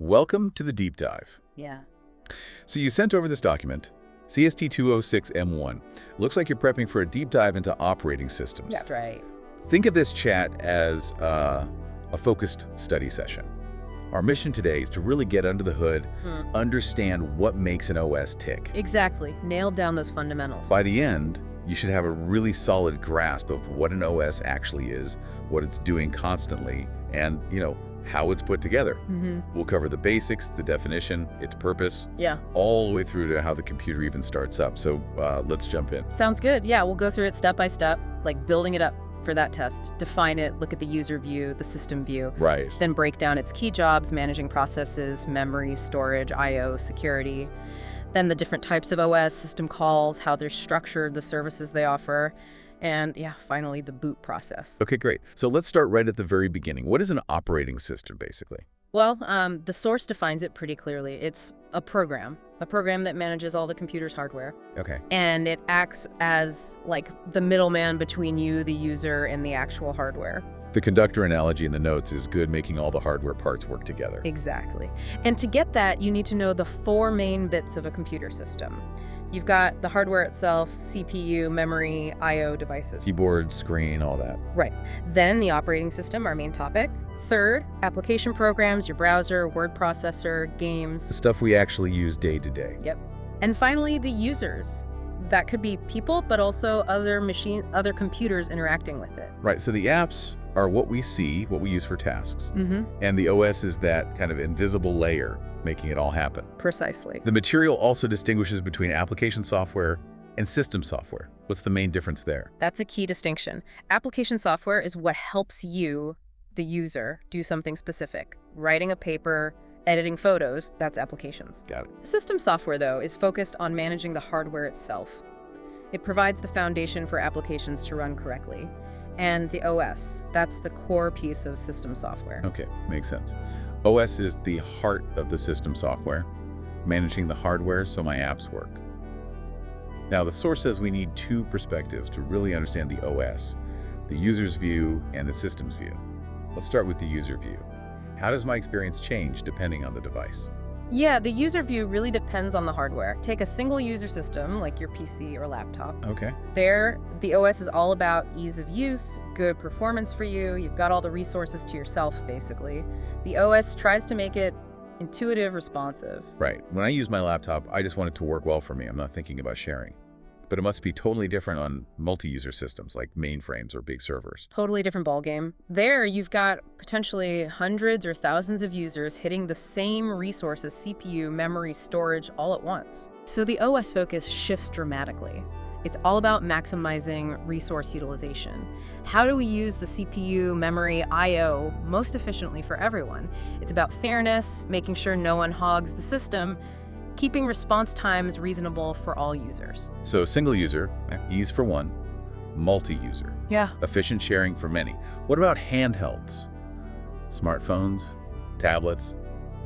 welcome to the deep dive. Yeah. So you sent over this document, CST206M1. Looks like you're prepping for a deep dive into operating systems. That's right. Think of this chat as a focused study session. Our mission today is to really get under the hood, understand what makes an OS tick. Exactly. Nailed down those fundamentals. By the end, you should have a really solid grasp of what an OS actually is, what it's doing constantly, and, how it's put together. We'll cover the basics, the definition, its purpose, all the way through to how the computer even starts up. So let's jump in. Sounds good. Yeah, we'll go through it step by step, like building it up for that test. Define it, look at the user view, the system view. Right. Then break down its key jobs, managing processes, memory, storage, I/O, security. Then the different types of OS, system calls, how they're structured, the services they offer. And finally, the boot process. Okay, great. So let's start right at the very beginning. What is an operating system, basically? Well, the source defines it pretty clearly. It's a program that manages all the computer's hardware. Okay. And it acts as like the middleman between you, the user, and the actual hardware. The conductor analogy in the notes is good, making all the hardware parts work together. Exactly. And to get that, you need to know the four main bits of a computer system. You've got the hardware itself, CPU, memory, I/O devices. Keyboard, screen, all that. Right. Then the operating system, our main topic. Third, application programs, your browser, word processor, games. The stuff we actually use day to day. Yep. And finally, the users. That could be people, but also other computers interacting with it. Right, so the apps are what we see, what we use for tasks. And the OS is that kind of invisible layer making it all happen. Precisely. The material also distinguishes between application software and system software. What's the main difference there? That's a key distinction. Application software is what helps you, the user, do something specific. Writing a paper, editing photos, that's applications. Got it. System software, though, is focused on managing the hardware itself. It provides the foundation for applications to run correctly. And the OS, that's the core piece of system software. Okay, makes sense. OS is the heart of the system software, managing the hardware so my apps work. Now, the source says we need two perspectives to really understand the OS, the user's view and the system's view. Let's start with the user view. How does my experience change depending on the device? Yeah, the user view really depends on the hardware. Take a single user system, like your PC or laptop. Okay. There, the OS is all about ease of use, good performance for you. You've got all the resources to yourself, basically. The OS tries to make it intuitive, responsive. Right. When I use my laptop, I just want it to work well for me. I'm not thinking about sharing. But it must be totally different on multi-user systems like mainframes or big servers. Totally different ballgame. There, you've got potentially hundreds or thousands of users hitting the same resources, CPU, memory, storage, all at once. So the OS focus shifts dramatically. It's all about maximizing resource utilization. How do we use the CPU, memory, I/O most efficiently for everyone? It's about fairness, making sure no one hogs the system, keeping response times reasonable for all users. So single user, ease for one, multi-user, Yeah. efficient sharing for many. What about handhelds? Smartphones, tablets,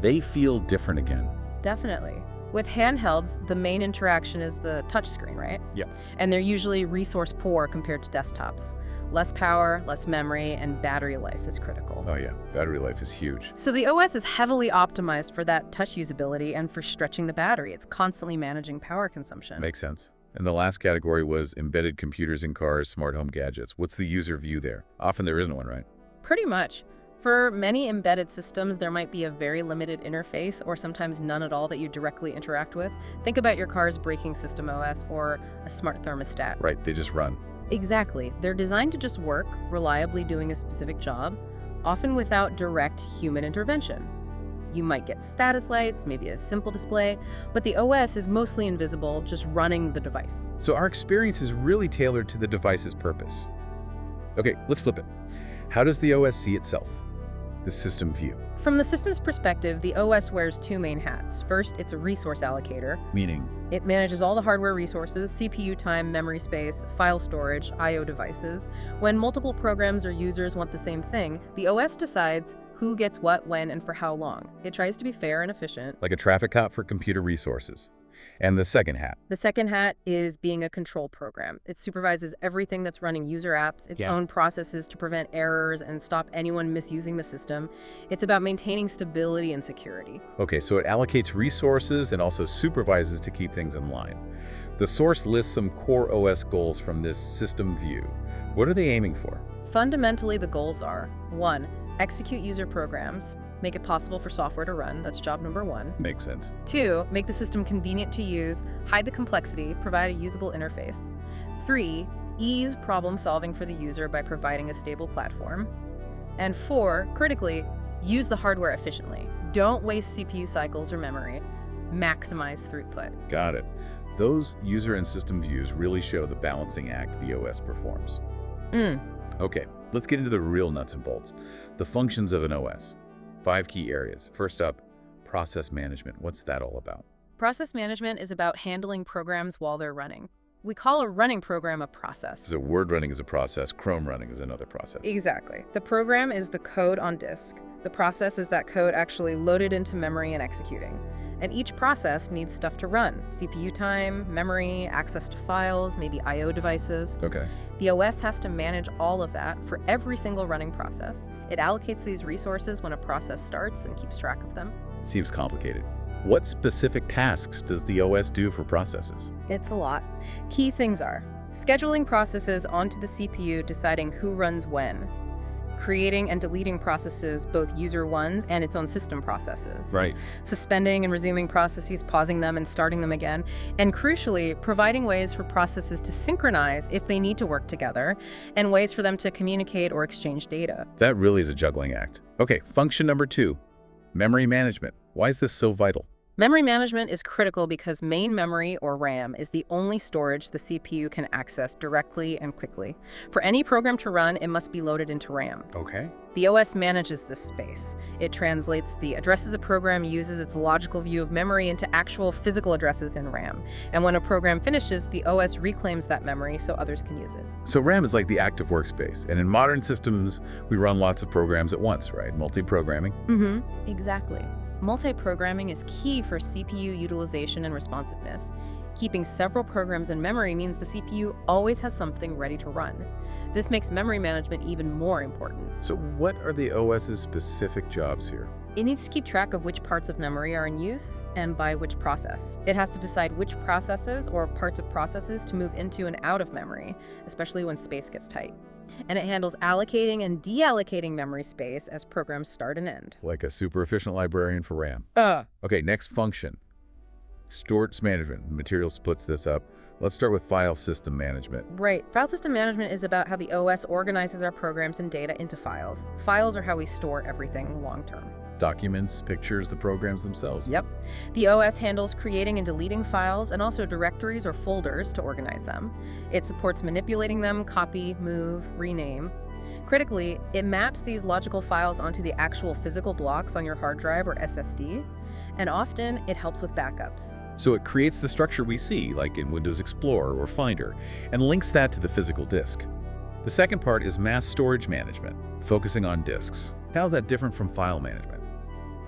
they feel different again. Definitely. With handhelds, the main interaction is the touchscreen, right? Yeah. And they're usually resource poor compared to desktops. Less power, less memory, and battery life is critical. Oh yeah, battery life is huge. So the OS is heavily optimized for that touch usability and for stretching the battery. It's constantly managing power consumption. Makes sense. And the last category was embedded computers in cars, smart home gadgets. What's the user view there? Often there isn't one, right? Pretty much. For many embedded systems, there might be a very limited interface or sometimes none at all that you directly interact with. Think about your car's braking system OS or a smart thermostat. Right, they just run. Exactly. They're designed to just work, reliably doing a specific job, often without direct human intervention. You might get status lights, maybe a simple display, but the OS is mostly invisible, just running the device. So our experience is really tailored to the device's purpose. Okay, let's flip it. How does the OS see itself? The system view. From the system's perspective, the OS wears two main hats. First, it's a resource allocator. Meaning? It manages all the hardware resources, CPU time, memory space, file storage, I/O devices. When multiple programs or users want the same thing, the OS decides who gets what, when, and for how long. It tries to be fair and efficient. Like a traffic cop for computer resources. And the second hat. The second hat is being a control program. It supervises everything that's running user apps, its own processes to prevent errors and stop anyone misusing the system. It's about maintaining stability and security. Okay, so it allocates resources and also supervises to keep things in line. The source lists some core OS goals from this system view. What are they aiming for? Fundamentally, the goals are 1. Execute user programs. Make it possible for software to run. That's job number 1. Makes sense. 2. Make the system convenient to use, hide the complexity, provide a usable interface. 3. Ease problem solving for the user by providing a stable platform. And 4, critically, use the hardware efficiently. Don't waste CPU cycles or memory. Maximize throughput. Got it. Those user and system views really show the balancing act the OS performs. Okay, let's get into the real nuts and bolts. The functions of an OS. 5 key areas. First up, process management. What's that all about? Process management is about handling programs while they're running. We call a running program a process. So Word running is a process, Chrome running is another process. Exactly. The program is the code on disk. The process is that code actually loaded into memory and executing. And each process needs stuff to run. CPU time, memory, access to files, maybe I/O devices. Okay. The OS has to manage all of that for every single running process. It allocates these resources when a process starts and keeps track of them. Seems complicated. What specific tasks does the OS do for processes? It's a lot. Key things are scheduling processes onto the CPU, deciding who runs when, creating and deleting processes, both user ones and its own system processes. Right. Suspending and resuming processes, pausing them and starting them again, and crucially, providing ways for processes to synchronize if they need to work together, and ways for them to communicate or exchange data. That really is a juggling act. Okay, function number 2, memory management. Why is this so vital? Memory management is critical because main memory, or RAM, is the only storage the CPU can access directly and quickly. For any program to run, it must be loaded into RAM. Okay. The OS manages this space. It translates the addresses a program uses its logical view of memory into actual physical addresses in RAM. And when a program finishes, the OS reclaims that memory so others can use it. So RAM is like the active workspace, and in modern systems, we run lots of programs at once, right? Multi-programming. Exactly. Multi-programming is key for CPU utilization and responsiveness. Keeping several programs in memory means the CPU always has something ready to run. This makes memory management even more important. So what are the OS's specific jobs here? It needs to keep track of which parts of memory are in use and by which process. It has to decide which processes or parts of processes to move into and out of memory, especially when space gets tight. And it handles allocating and deallocating memory space as programs start and end. Like a super efficient librarian for RAM. Okay, next function. Storage management. Material splits this up. Let's start with file system management. Right. File system management is about how the OS organizes our programs and data into files. Files are how we store everything long term. Documents, pictures, the programs themselves. Yep. The OS handles creating and deleting files and also directories or folders to organize them. It supports manipulating them, copy, move, rename. Critically, it maps these logical files onto the actual physical blocks on your hard drive or SSD, and often it helps with backups. So it creates the structure we see, like in Windows Explorer or Finder, and links that to the physical disk. The second part is mass storage management, focusing on disks. How's that different from file management?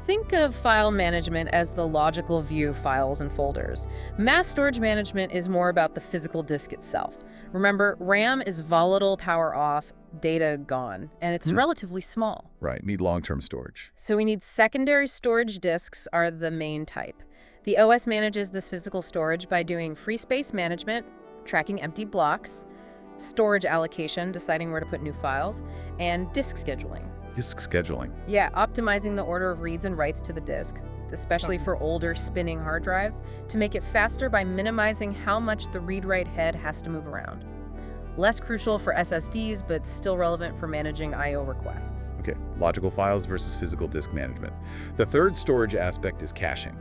Think of file management as the logical view of files and folders. Mass storage management is more about the physical disk itself. Remember, RAM is volatile, power off, data gone, and it's relatively small. Right, need long-term storage. So we need secondary storage disks are the main type. The OS manages this physical storage by doing free space management, tracking empty blocks, storage allocation, deciding where to put new files, and disk scheduling. Disk scheduling. Yeah, optimizing the order of reads and writes to the disks, especially for older spinning hard drives, to make it faster by minimizing how much the read-write head has to move around. Less crucial for SSDs, but still relevant for managing I/O requests. Okay, logical files versus physical disk management. The third storage aspect is caching.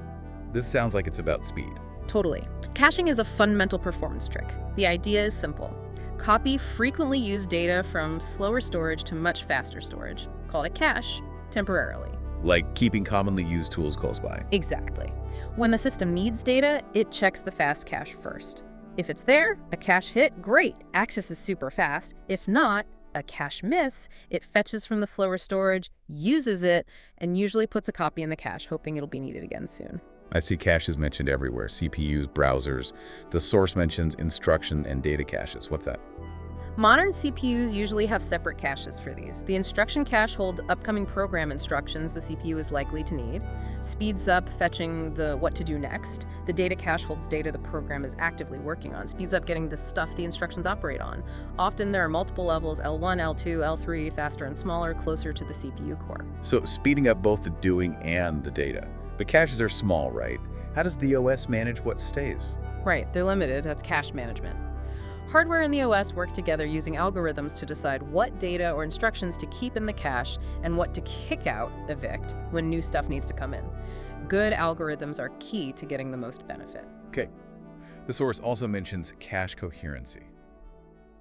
This sounds like it's about speed. Totally. Caching is a fundamental performance trick. The idea is simple. Copy frequently used data from slower storage to much faster storage. Call it cache, temporarily. Like keeping commonly used tools close by. Exactly. When the system needs data, it checks the fast cache first. If it's there, a cache hit, great, access is super fast. If not, a cache miss, it fetches from the slower storage, uses it, and usually puts a copy in the cache, hoping it'll be needed again soon. I see caches mentioned everywhere. CPUs, browsers. The source mentions instruction and data caches. What's that? Modern CPUs usually have separate caches for these. The instruction cache holds upcoming program instructions the CPU is likely to need, speeds up fetching the what to do next. The data cache holds data the program is actively working on, speeds up getting the stuff the instructions operate on. Often there are multiple levels, L1, L2, L3, faster and smaller, closer to the CPU core. So speeding up both the doing and the data. But caches are small, right? How does the OS manage what stays? Right, they're limited, that's cache management. Hardware and the OS work together using algorithms to decide what data or instructions to keep in the cache and what to kick out, evict, when new stuff needs to come in. Good algorithms are key to getting the most benefit. Okay. The source also mentions cache coherency.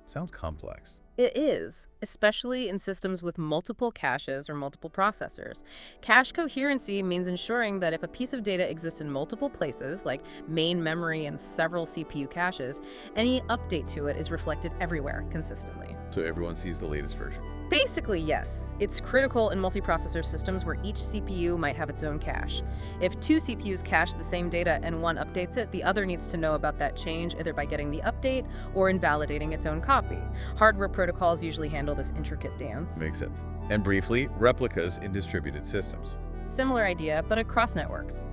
Sounds complex. It is, especially in systems with multiple caches or multiple processors. Cache coherency means ensuring that if a piece of data exists in multiple places, like main memory and several CPU caches, any update to it is reflected everywhere consistently. So everyone sees the latest version. Basically, yes. It's critical in multiprocessor systems where each CPU might have its own cache. If two CPUs cache the same data and one updates it, the other needs to know about that change either by getting the update or invalidating its own copy. Hardware protocols usually handle this intricate dance. Makes sense. And briefly, replicas in distributed systems. Similar idea, but across networks.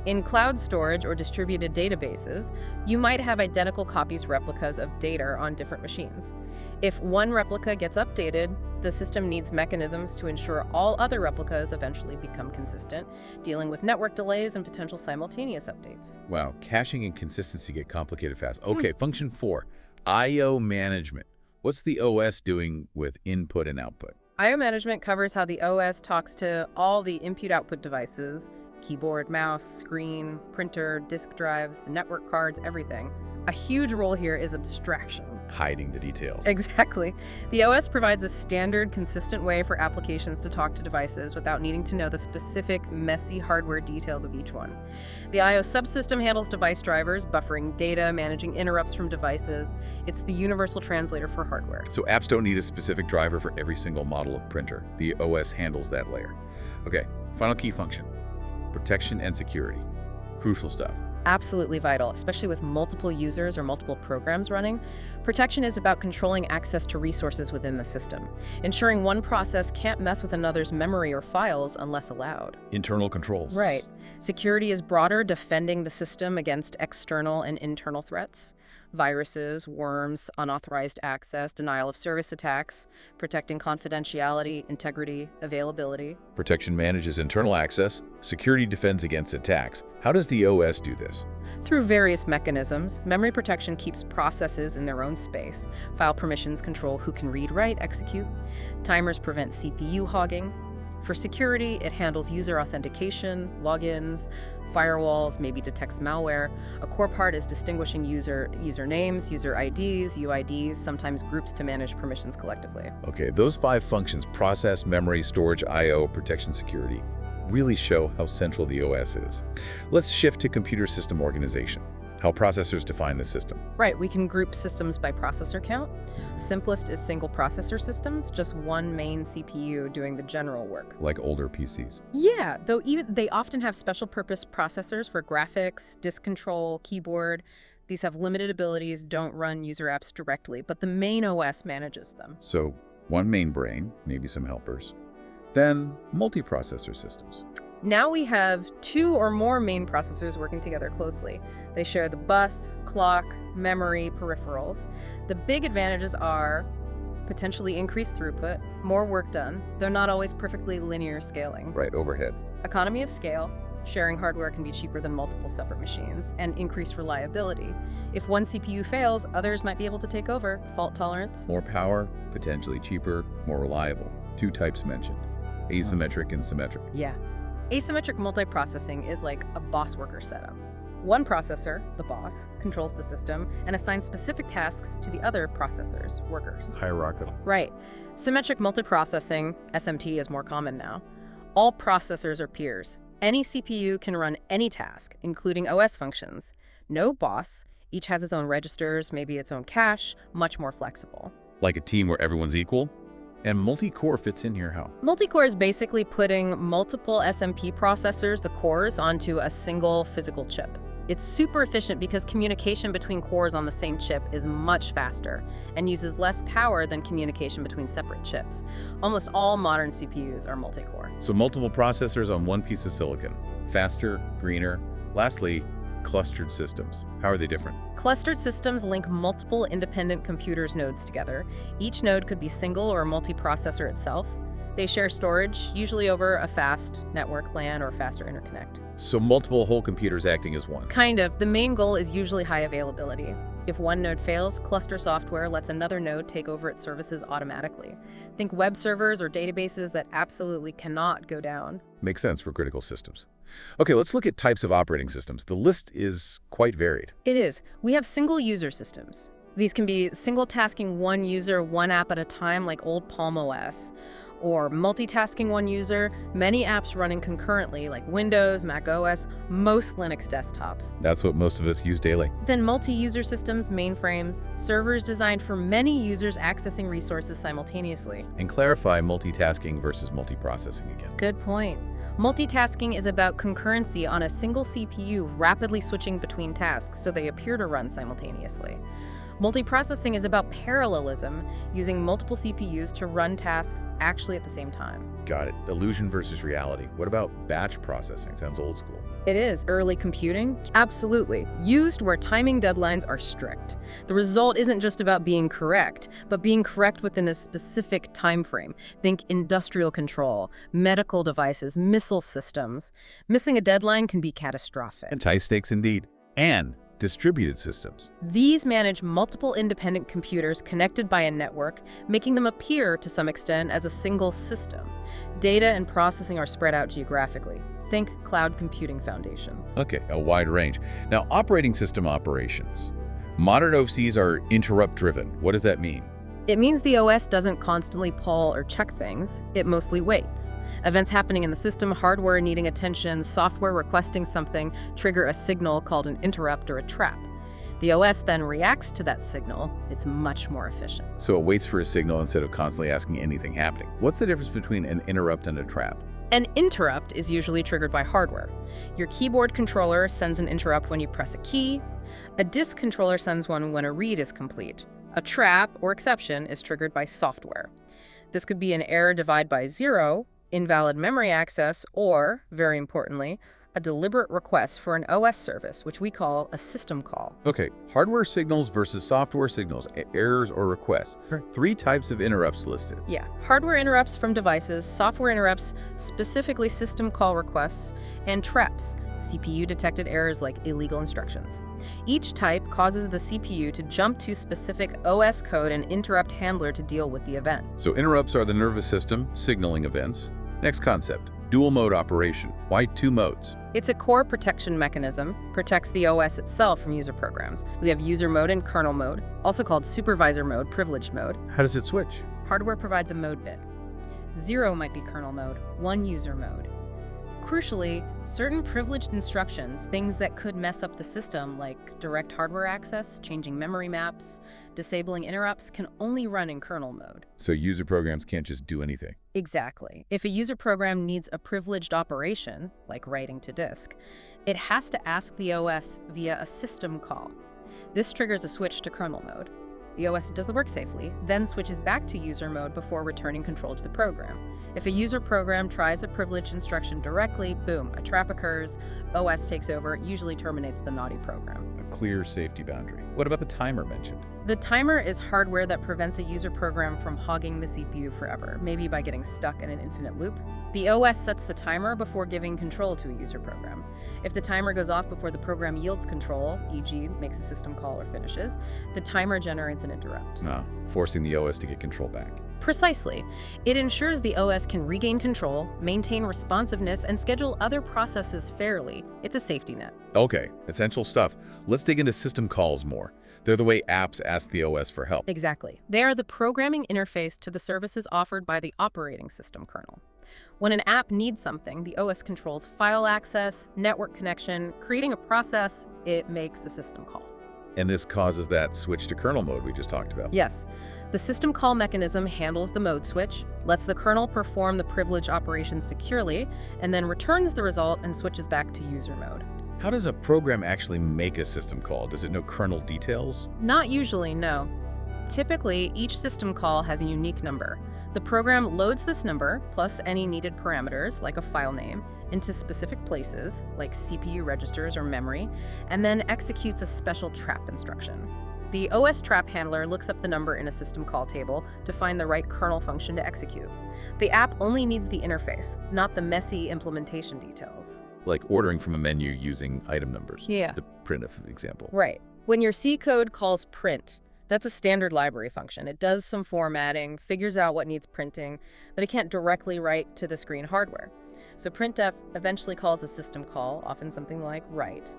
In cloud storage or distributed databases, you might have identical copies replicas of data on different machines. If one replica gets updated, the system needs mechanisms to ensure all other replicas eventually become consistent, dealing with network delays and potential simultaneous updates. Wow, caching and consistency get complicated fast. Okay, function 4, I/O management. What's the OS doing with input and output? I/O management covers how the OS talks to all the input-output devices, keyboard, mouse, screen, printer, disk drives, network cards, everything. A huge role here is abstraction. Hiding the details. Exactly. The OS provides a standard, consistent way for applications to talk to devices without needing to know the specific, messy hardware details of each one. The I/O subsystem handles device drivers, buffering data, managing interrupts from devices. It's the universal translator for hardware. So apps don't need a specific driver for every single model of printer. The OS handles that layer. Okay, final key function. Protection and security. Crucial stuff. Absolutely vital, especially with multiple users or multiple programs running. Protection is about controlling access to resources within the system, ensuring one process can't mess with another's memory or files unless allowed. Internal controls. Right. Security is broader, defending the system against external and internal threats. Viruses, worms, unauthorized access, denial of service attacks, protecting confidentiality, integrity, availability. Protection manages internal access. Security defends against attacks. How does the OS do this? Through various mechanisms, memory protection keeps processes in their own space. File permissions control who can read, write, execute. Timers prevent CPU hogging. For security, it handles user authentication, logins, firewalls, maybe detects malware. A core part is distinguishing usernames, user IDs, UIDs, sometimes groups to manage permissions collectively. Okay, those 5 functions, process, memory, storage, I/O, protection, security, really show how central the OS is. Let's shift to computer system organization, how processors define the system. Right, we can group systems by processor count. Simplest is single processor systems, just one main CPU doing the general work. Like older PCs. Yeah, though they often have special purpose processors for graphics, disk control, keyboard. These have limited abilities, don't run user apps directly, but the main OS manages them. So one main brain, maybe some helpers. Then multiprocessor systems. Now we have 2 or more main processors working together closely. They share the bus, clock, memory, peripherals. The big advantages are potentially increased throughput, more work done, though not always perfectly linear scaling. Right, overhead. Economy of scale, sharing hardware can be cheaper than multiple separate machines, and increased reliability. If one CPU fails, others might be able to take over. Fault tolerance. More power, potentially cheaper, more reliable. 2 types mentioned, asymmetric and symmetric. Yeah. Asymmetric multiprocessing is like a boss worker setup. One processor, the boss, controls the system and assigns specific tasks to the other processors, workers. Hierarchical. Right. Symmetric multiprocessing, SMT, is more common now. All processors are peers. Any CPU can run any task, including OS functions. No boss. Each has its own registers, maybe its own cache, much more flexible. Like a team where everyone's equal? And multi-core fits in here how? Multi-core is basically putting multiple SMP processors, the cores, onto a single physical chip. It's super efficient because communication between cores on the same chip is much faster and uses less power than communication between separate chips. Almost all modern CPUs are multi-core. So multiple processors on one piece of silicon. Faster, greener. Lastly, clustered systems. How are they different? Clustered systems link multiple independent computers nodes together. Each node could be single or multiprocessor itself. They share storage, usually over a fast network LAN or faster interconnect. So multiple whole computers acting as one. Kind of. The main goal is usually high availability. If one node fails, cluster software lets another node take over its services automatically. Think web servers or databases that absolutely cannot go down. Makes sense for critical systems. Okay, let's look at types of operating systems. The list is quite varied. It is. We have single user systems. These can be single tasking one user, one app at a time, like old Palm OS, or multitasking one user, many apps running concurrently, like Windows, Mac OS, most Linux desktops. That's what most of us use daily. Then multi-user systems, mainframes, servers designed for many users accessing resources simultaneously. And clarify multitasking versus multiprocessing again. Good point. Multitasking is about concurrency on a single CPU rapidly switching between tasks so they appear to run simultaneously. Multiprocessing is about parallelism, using multiple CPUs to run tasks actually at the same time. Got it. Illusion versus reality. What about batch processing? Sounds old school. It is. Early computing? Absolutely. Used where timing deadlines are strict. The result isn't just about being correct, but being correct within a specific time frame. Think industrial control, medical devices, missile systems. Missing a deadline can be catastrophic. And high stakes indeed. And distributed systems. These manage multiple independent computers connected by a network, making them appear to some extent as a single system. Data and processing are spread out geographically. Think cloud computing foundations. Okay, a wide range. Now, operating system operations. Modern OCs are interrupt-driven. What does that mean? It means the OS doesn't constantly pull or check things, it mostly waits. Events happening in the system, hardware needing attention, software requesting something, trigger a signal called an interrupt or a trap. The OS then reacts to that signal. It's much more efficient. So it waits for a signal instead of constantly asking anything happening. What's the difference between an interrupt and a trap? An interrupt is usually triggered by hardware. Your keyboard controller sends an interrupt when you press a key. A disk controller sends one when a read is complete. A trap, or exception, is triggered by software. This could be an error divided by 0, invalid memory access, or, very importantly, a deliberate request for an OS service, which we call a system call. Okay, hardware signals versus software signals, errors or requests. Sure. 3 types of interrupts listed. Yeah, hardware interrupts from devices, software interrupts, specifically system call requests, and traps, CPU-detected errors like illegal instructions. Each type causes the CPU to jump to specific OS code and interrupt handler to deal with the event. So interrupts are the nervous system signaling events. Next concept, dual mode operation. Why 2 modes? It's a core protection mechanism, protects the OS itself from user programs. We have user mode and kernel mode, also called supervisor mode, privileged mode. How does it switch? Hardware provides a mode bit. 0 might be kernel mode, 1 user mode. Crucially, certain privileged instructions, things that could mess up the system, like direct hardware access, changing memory maps, disabling interrupts, can only run in kernel mode. So user programs can't just do anything. Exactly. If a user program needs a privileged operation, like writing to disk, it has to ask the OS via a system call. This triggers a switch to kernel mode. The OS does the work safely, then switches back to user mode before returning control to the program. If a user program tries a privileged instruction directly, boom, a trap occurs, OS takes over, usually terminates the naughty program. A clear safety boundary. What about the timer mentioned? The timer is hardware that prevents a user program from hogging the CPU forever, maybe by getting stuck in an infinite loop. The OS sets the timer before giving control to a user program. If the timer goes off before the program yields control, e.g. makes a system call or finishes, the timer generates an interrupt. Forcing the OS to get control back. Precisely. It ensures the OS can regain control, maintain responsiveness, and schedule other processes fairly. It's a safety net. Okay, essential stuff. Let's dig into system calls more. They're the way apps ask the OS for help. Exactly. They are the programming interface to the services offered by the operating system kernel. When an app needs something, the OS controls file access, network connection, creating a process, it makes a system call. And this causes that switch to kernel mode we just talked about. Yes, the system call mechanism handles the mode switch, lets the kernel perform the privilege operation securely, and then returns the result and switches back to user mode. How does a program actually make a system call? Does it know kernel details? Not usually, no. Typically, each system call has a unique number. The program loads this number, plus any needed parameters, like a file name, into specific places, like CPU registers or memory, and then executes a special trap instruction. The OS trap handler looks up the number in a system call table to find the right kernel function to execute. The app only needs the interface, not the messy implementation details. Like ordering from a menu using item numbers. Yeah. The printf example. Right. When your C code calls print, that's a standard library function. It does some formatting, figures out what needs printing, but it can't directly write to the screen hardware. So printf eventually calls a system call, often something like write,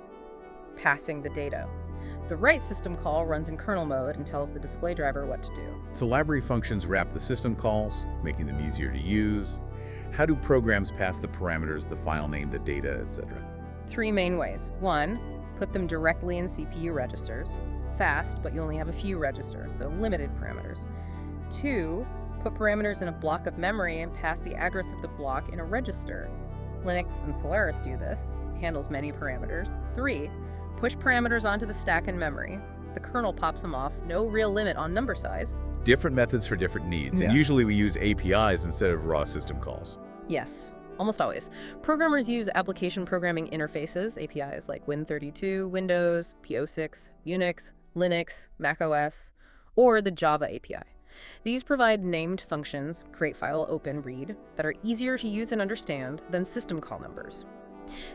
passing the data. The write system call runs in kernel mode and tells the display driver what to do. So library functions wrap the system calls, making them easier to use. How do programs pass the parameters, the file name, the data, etc.? 3 main ways. 1, put them directly in CPU registers. Fast, but you only have a few registers, so limited parameters. 2, put parameters in a block of memory and pass the address of the block in a register. Linux and Solaris do this, handles many parameters. 3, push parameters onto the stack in memory. The kernel pops them off, no real limit on number size. Different methods for different needs, and Yeah. usually we use APIs instead of raw system calls. Yes, almost always. Programmers use application programming interfaces, APIs like Win32, Windows, PO6, Unix, Linux, macOS, or the Java API. These provide named functions, create file, open, read, that are easier to use and understand than system call numbers.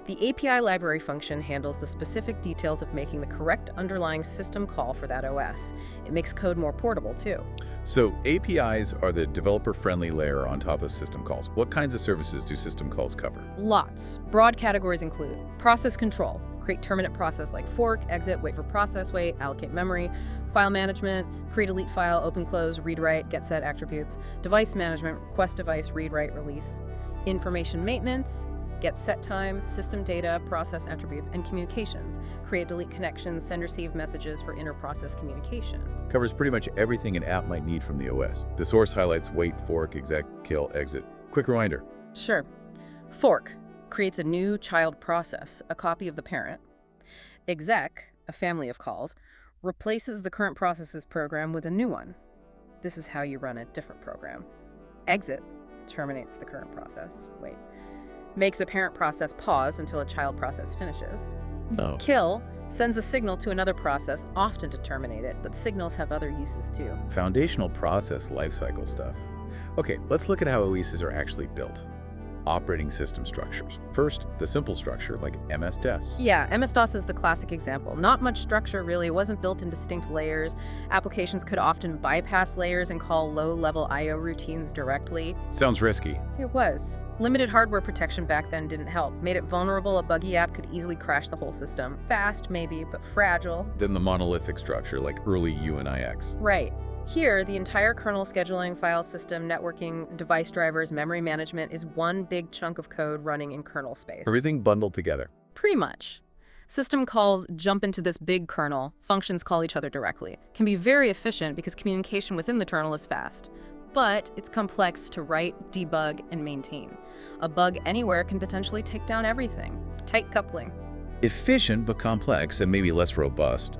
The API library function handles the specific details of making the correct underlying system call for that OS. It makes code more portable, too. So APIs are the developer-friendly layer on top of system calls. What kinds of services do system calls cover? Lots. Broad categories include process control, create terminate process like fork, exit, wait for process wait, allocate memory, file management, create delete file, open close, read write, get set attributes, device management, request device, read write release, information maintenance, get set time, system data, process attributes, and communications, create delete connections, send receive messages for inter-process communication. Covers pretty much everything an app might need from the OS. The source highlights wait, fork, exec, kill, exit. Quick reminder. Sure. Fork creates a new child process, a copy of the parent. Exec, a family of calls, replaces the current process's program with a new one. This is how you run a different program. Exit terminates the current process. Wait. Makes a parent process pause until a child process finishes. No. Kill sends a signal to another process, often to terminate it, but signals have other uses too. Foundational process lifecycle stuff. Okay, let's look at how OSs are actually built. Operating system structures. First, the simple structure like MS-DOS. Yeah, MS-DOS is the classic example. Not much structure, really. It wasn't built in distinct layers. Applications could often bypass layers and call low-level I/O routines directly. Sounds risky. It was. Limited hardware protection back then didn't help. Made it vulnerable. A buggy app could easily crash the whole system. Fast, maybe, but fragile. Then the monolithic structure like early UNIX. Right. Here, the entire kernel scheduling, file system, networking, device drivers, memory management is one big chunk of code running in kernel space. Everything bundled together. Pretty much. System calls jump into this big kernel. Functions call each other directly. Can be very efficient because communication within the kernel is fast. But it's complex to write, debug, and maintain. A bug anywhere can potentially take down everything. Tight coupling. Efficient but complex and maybe less robust.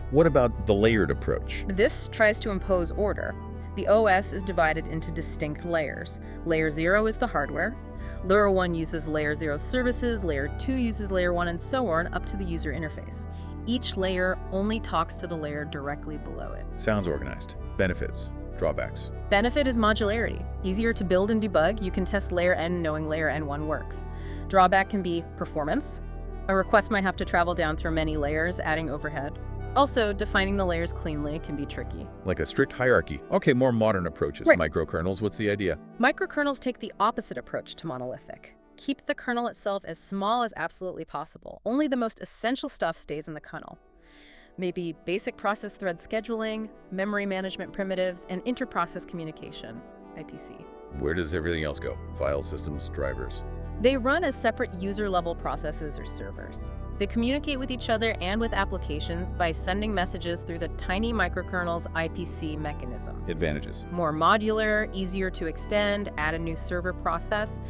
What about the layered approach? This tries to impose order. The OS is divided into distinct layers. Layer 0 is the hardware. Layer 1 uses Layer 0 services, Layer 2 uses Layer 1, and so on up to the user interface. Each layer only talks to the layer directly below it. Sounds organized. Benefits. Drawbacks. Benefit is modularity. Easier to build and debug, you can test Layer N knowing Layer N1 works. Drawback can be performance. A request might have to travel down through many layers, adding overhead. Also, defining the layers cleanly can be tricky. Like a strict hierarchy. Okay, more modern approaches. Right. Microkernels, what's the idea? Microkernels take the opposite approach to monolithic. Keep the kernel itself as small as absolutely possible. Only the most essential stuff stays in the kernel. Maybe basic process thread scheduling, memory management primitives, and inter-process communication, IPC. Where does everything else go? File systems, drivers. They run as separate user-level processes or servers. They communicate with each other and with applications by sending messages through the tiny microkernel's IPC mechanism. Advantages. More modular, easier to extend, add a new server process,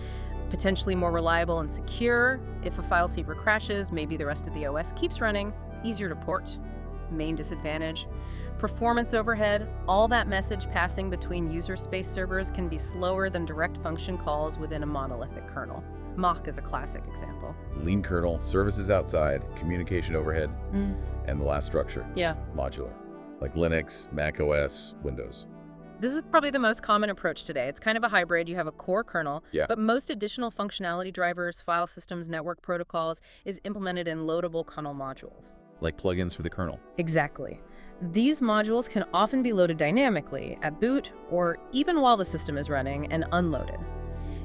potentially more reliable and secure. If a file saver crashes, maybe the rest of the OS keeps running, easier to port. Main disadvantage, performance overhead. All that message passing between user space servers can be slower than direct function calls within a monolithic kernel. Mach is a classic example. Lean kernel, services outside, communication overhead, and the last structure, Yeah. modular, like Linux, Mac OS, Windows. This is probably the most common approach today. It's kind of a hybrid. You have a core kernel, but most additional functionality drivers, file systems, network protocols is implemented in loadable kernel modules. Like plugins for the kernel. Exactly. These modules can often be loaded dynamically at boot or even while the system is running and unloaded.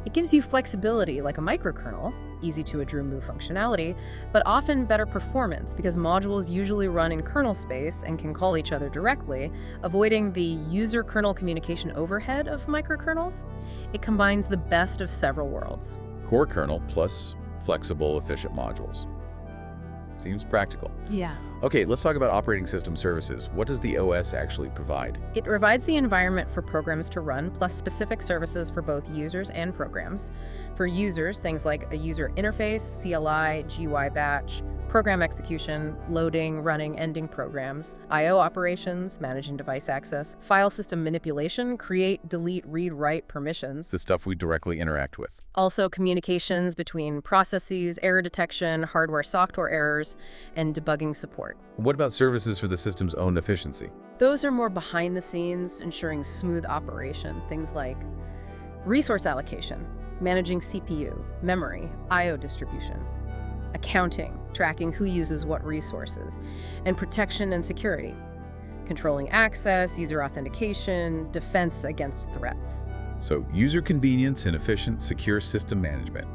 It gives you flexibility like a microkernel, easy to remove functionality, but often better performance because modules usually run in kernel space and can call each other directly, avoiding the user-kernel communication overhead of microkernels. It combines the best of several worlds. Core kernel plus flexible, efficient modules. Seems practical. Yeah. Okay, let's talk about operating system services. What does the OS actually provide? It provides the environment for programs to run, plus specific services for both users and programs. For users, things like a user interface, CLI, GUI batch, program execution, loading, running, ending programs, I/O operations, managing device access, file system manipulation, create, delete, read, write permissions. The stuff we directly interact with. Also communications between processes, error detection, hardware-software errors, and debugging support. What about services for the system's own efficiency? Those are more behind the scenes, ensuring smooth operation. Things like resource allocation, managing CPU, memory, I/O distribution, accounting, tracking who uses what resources, and protection and security, controlling access, user authentication, defense against threats. So, user convenience and efficient, secure system management.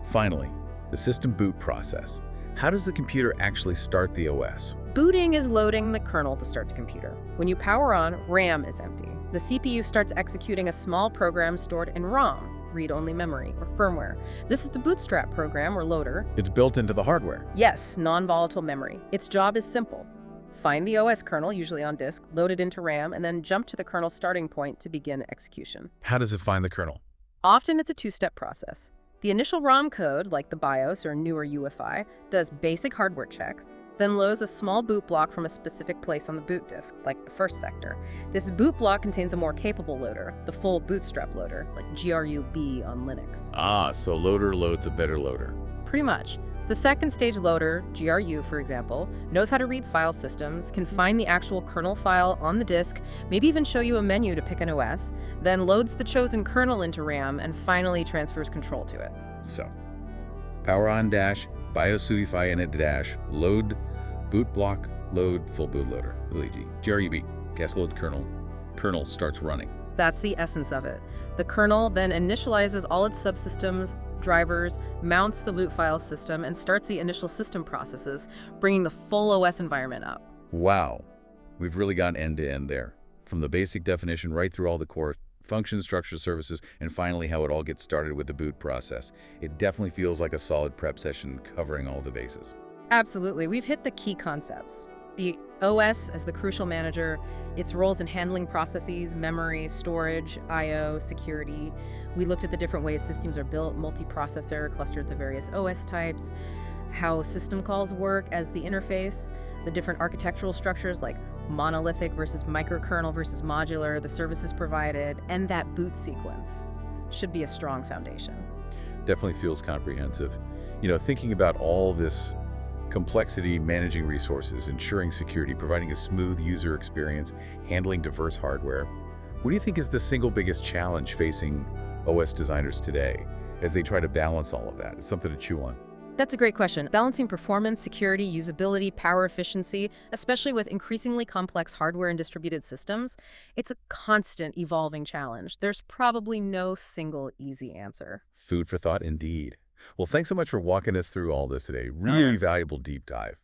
Finally, the system boot process. How does the computer actually start the OS? Booting is loading the kernel to start the computer. When you power on, RAM is empty. The CPU starts executing a small program stored in ROM, read-only memory, or firmware. This is the bootstrap program or loader. It's built into the hardware. Yes, non-volatile memory. Its job is simple. Find the OS kernel, usually on disk, load it into RAM, and then jump to the kernel starting point to begin execution. How does it find the kernel? Often it's a two-step process. The initial ROM code, like the BIOS or newer UEFI, does basic hardware checks, then loads a small boot block from a specific place on the boot disk, like the first sector. This boot block contains a more capable loader, the full bootstrap loader, like GRU-B on Linux. Ah, so loader loads a better loader. Pretty much. The second stage loader, GRU for example, knows how to read file systems, can find the actual kernel file on the disk, maybe even show you a menu to pick an OS, then loads the chosen kernel into RAM, and finally transfers control to it. So, power on dash, BIOS UEFI init dash, load, boot block, load, full bootloader, LEG, GRUB, gas load kernel starts running. That's the essence of it. The kernel then initializes all its subsystems, drivers, mounts the boot file system, and starts the initial system processes, bringing the full OS environment up. Wow, we've really gone end-to-end there. From the basic definition right through all the core functions, structures, services, and finally how it all gets started with the boot process. It definitely feels like a solid prep session covering all the bases. Absolutely. We've hit the key concepts. The OS as the crucial manager, its roles in handling processes, memory, storage, I/O, security. We looked at the different ways systems are built, multiprocessor, clustered the various OS types, how system calls work as the interface, the different architectural structures like monolithic versus microkernel versus modular, the services provided, and that boot sequence should be a strong foundation. Definitely feels comprehensive. You know, thinking about all this complexity, managing resources, ensuring security, providing a smooth user experience, handling diverse hardware. What do you think is the single biggest challenge facing OS designers today as they try to balance all of that? It's something to chew on. That's a great question. Balancing performance, security, usability, power efficiency, especially with increasingly complex hardware and distributed systems, it's a constant evolving challenge. There's probably no single easy answer. Food for thought indeed. Well, thanks so much for walking us through all this today. Really valuable deep dive.